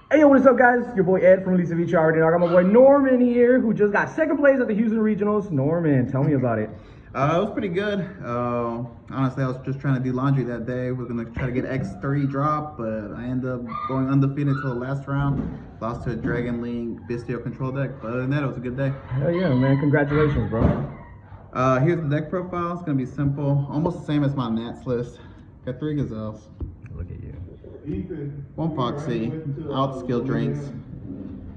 Hey, yo, what is up, guys? Your boy Ed from Lisa Beach. You already know. I got my boy Norman here, who just got second place at the Houston Regionals. Norman, tell me about it. It was pretty good. Honestly, I was just trying to do laundry that day. We're gonna try to get X3 drop, but I ended up going undefeated until the last round. Lost to a Dragon Link Bistio control deck, but other than that, it was a good day. Hell yeah, man. Congratulations, bro. Here's the deck profile. It's gonna be simple, almost the same as my Nats list. Got 3 Gazelles, Look at you. 1 Foxy, out skill drinks,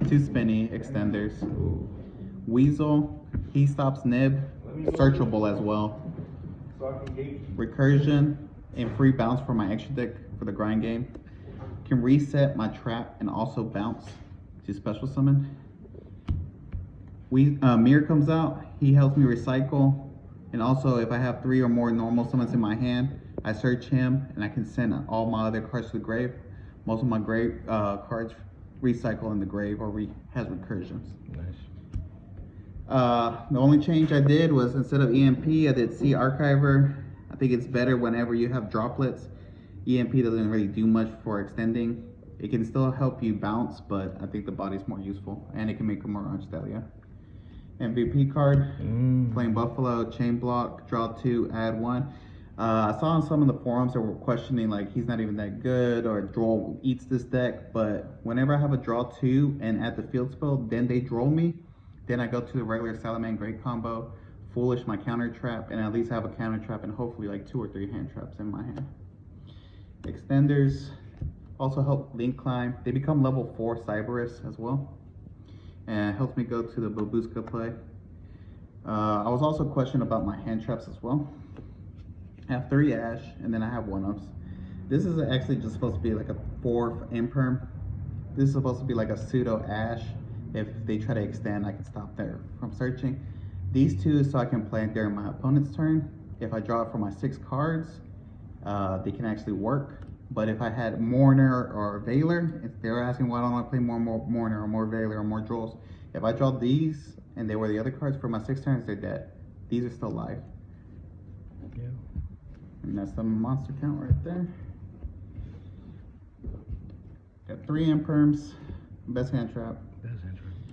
2 Spinny extenders, Ooh. Weasel, he stops Nib, searchable as well. Recursion and free bounce for my extra deck for the grind game. Can reset my trap and also bounce to special summon. Mirror comes out, he helps me recycle, and also if I have 3 or more normal summons in my hand, I search him and I can send all my other cards to the grave. Most of my grave cards recycle in the grave or has recursions. Nice. The only change I did was instead of EMP, I did Sea Archiver. I think it's better whenever you have droplets. EMP doesn't really do much for extending. It can still help you bounce, but I think the body's more useful, and it can make a more Orange Delia. MVP card, Flame Buffalo, Chain Block, draw 2, add 1. I saw on some of the forums that were questioning like he's not even that good or draw eats this deck, but whenever I have a draw 2 and add the field spell, then they draw me. Then I go to the regular Salamangreat combo, Foolish my counter trap, and at least have a counter trap and hopefully like 2 or 3 hand traps in my hand. Extenders also help Link climb. They become level 4 Cyberus as well. And it helps me go to the Babushka play. I was also questioned about my hand traps as well. I have 3 Ash, and then I have 1-ups. This is actually just supposed to be like a 4th Imperm. This is supposed to be like a pseudo Ash. If they try to extend, I can stop there from searching. These 2 so I can play during my opponent's turn. If I draw it for my 6 cards, they can actually work. But if I had Mourner or Veiler, if they were asking why don't I play more Mourner or more Veiler or more Drolls, if I draw these and they were the other cards for my 6 turns, they're dead. These are still live. Yeah. And that's the monster count right there. Got 3 Imperms, best hand trap. That's interesting.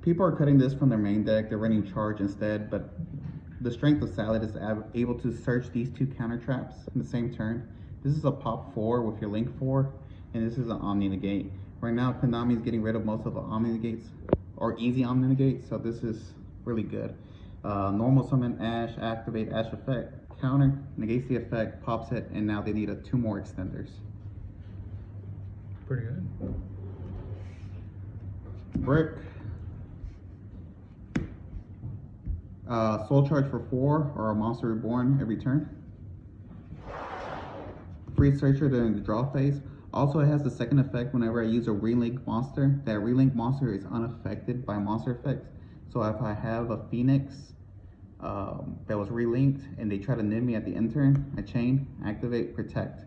People are cutting this from their main deck. They're running Charge instead, but the strength of Salad is able to search these 2 counter traps in the same turn. This is a pop 4 with your Link 4, and this is an Omni Negate. Right now, Konami is getting rid of most of the Omni Negates, or easy Omni Negates, so this is really good. Normal summon Ash, activate Ash effect, counter, negates the effect, pops it, and now they need 2 more extenders. Pretty good. Brick. Soul Charge for 4 or a Monster Reborn every turn. Free Searcher during the draw phase. Also, it has the second effect whenever I use a relink monster. That relink monster is unaffected by monster effects. So if I have a Phoenix that was relinked and they try to nib me at the end turn, I chain, activate, protect.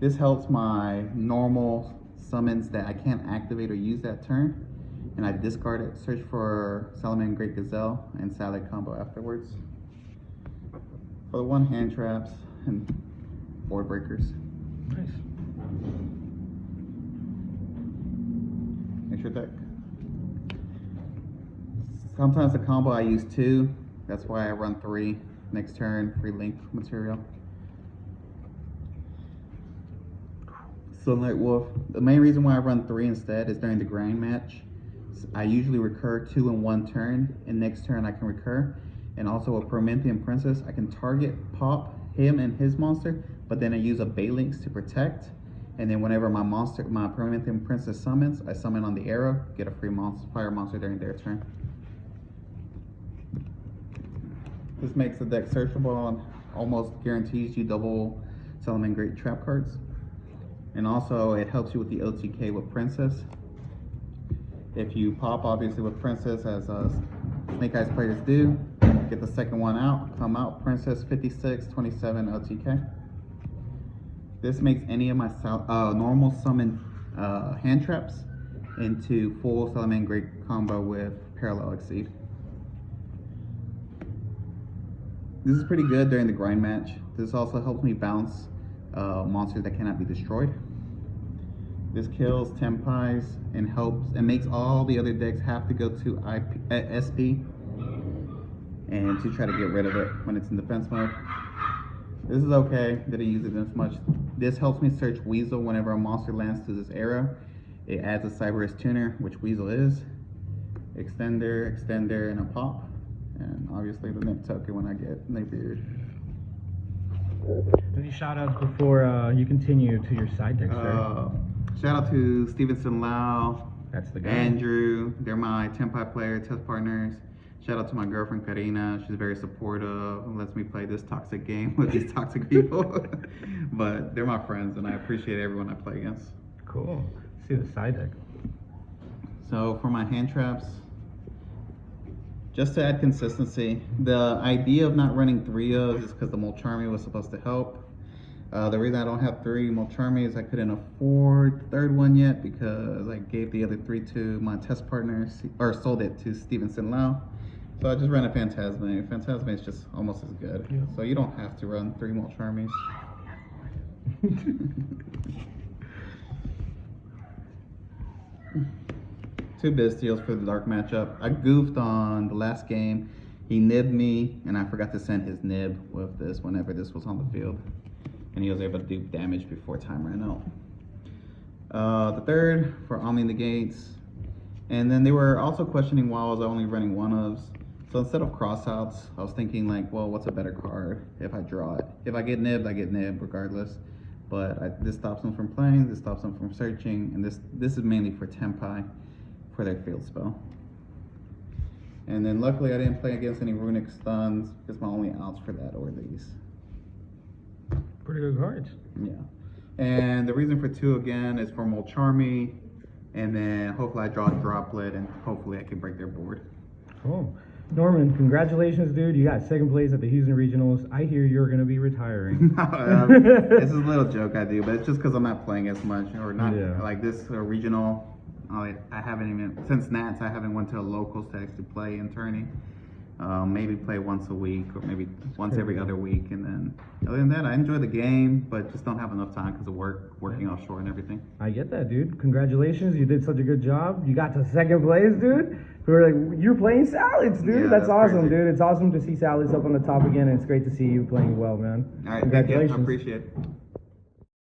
This helps my normal summons that I can't activate or use that turn. And I discard it, search for Salamangreat Gazelle, and Salad combo afterwards. For the 1 hand traps and board breakers. Nice. Extra deck. Sometimes the combo I use 2, that's why I run 3. Next turn, free link material. Sunlight Wolf. The main reason why I run 3 instead is during the grind match. I usually recur 2 in 1 turn, and next turn I can recur. And also a Promethean Princess, I can target, pop him and his monster, but then I use a Balinx to protect. And then whenever my Promethean Princess summons, I summon on the arrow, get a free fire monster during their turn. This makes the deck searchable and almost guarantees you double Salamangreat trap cards. And also it helps you with the OTK with Princess. If you pop obviously with Princess as Snake Eyes players do, get the second one out, come out, Princess 56, 27 OTK. This makes any of my normal summon hand traps into full Salamangreat combo with Parallel Exceed. This is pretty good during the grind match. This also helps me bounce monsters that cannot be destroyed. This kills Tempais and helps and makes all the other decks have to go to SP and to try to get rid of it when it's in defense mode. This is okay, didn't use it this much. This helps me search Weasel whenever a monster lands to this era. It adds a Cyberus tuner, which Weasel is. Extender, and a pop. And obviously the Nip token when I get Napier. Any shout outs before you continue to your side deck, sir? Shout out to Stevenson Lau, That's the guy. Andrew. They're my Tempai player, test partners. Shout out to my girlfriend Karina. She's very supportive and lets me play this toxic game with these toxic people. But they're my friends and I appreciate everyone I play against. Cool. Let's see the side deck. So for my hand traps, just to add consistency, the idea of not running 3 is because the Molcharmi was supposed to help. The reason I don't have 3 Molcharmi is I couldn't afford the 3rd one yet because I gave the other 3 to my test partners, or sold it to Stevenson Lau. So I just ran a Phantasme. Phantasme is just almost as good. Yeah. So you don't have to run 3 Molcharmis. 2 Bestials for the dark matchup. I goofed on the last game. He nibbed me, and I forgot to send his nib with this whenever this was on the field. And he was able to do damage before time ran out. The 3rd for Omni Negates. And then they were also questioning why I was only running 1-ofs. So instead of crossouts, I was thinking like, well, what's a better card if I draw it? If I get nibbed, I get nibbed regardless. But this stops them from playing, this stops them from searching, and this is mainly for Tempai for their field spell. And then luckily I didn't play against any runic stuns because my only outs for that were these. Pretty good cards. Yeah. And the reason for 2 again is for Molcharmi, and then hopefully I draw a droplet and hopefully I can break their board. Cool. Norman, congratulations, dude. You got 2nd place at the Houston Regionals. I hear you're going to be retiring. This is a little joke I do, but it's just because I'm not playing as much or not. Yeah. Like this regional, I haven't even, since Nats, I haven't went to a locals to actually play in tourney. Maybe play once a week or maybe once every other week, and then other than that I enjoy the game but just don't have enough time because of working offshore and everything. I get that, dude. Congratulations. You did such a good job. You got to 2nd place, dude. We're like, you're playing Salads, dude. Yeah, that's awesome, crazy. dude. It's awesome to see Salads up on the top again, and it's great to see you playing well, man. All right, thank you. I appreciate it.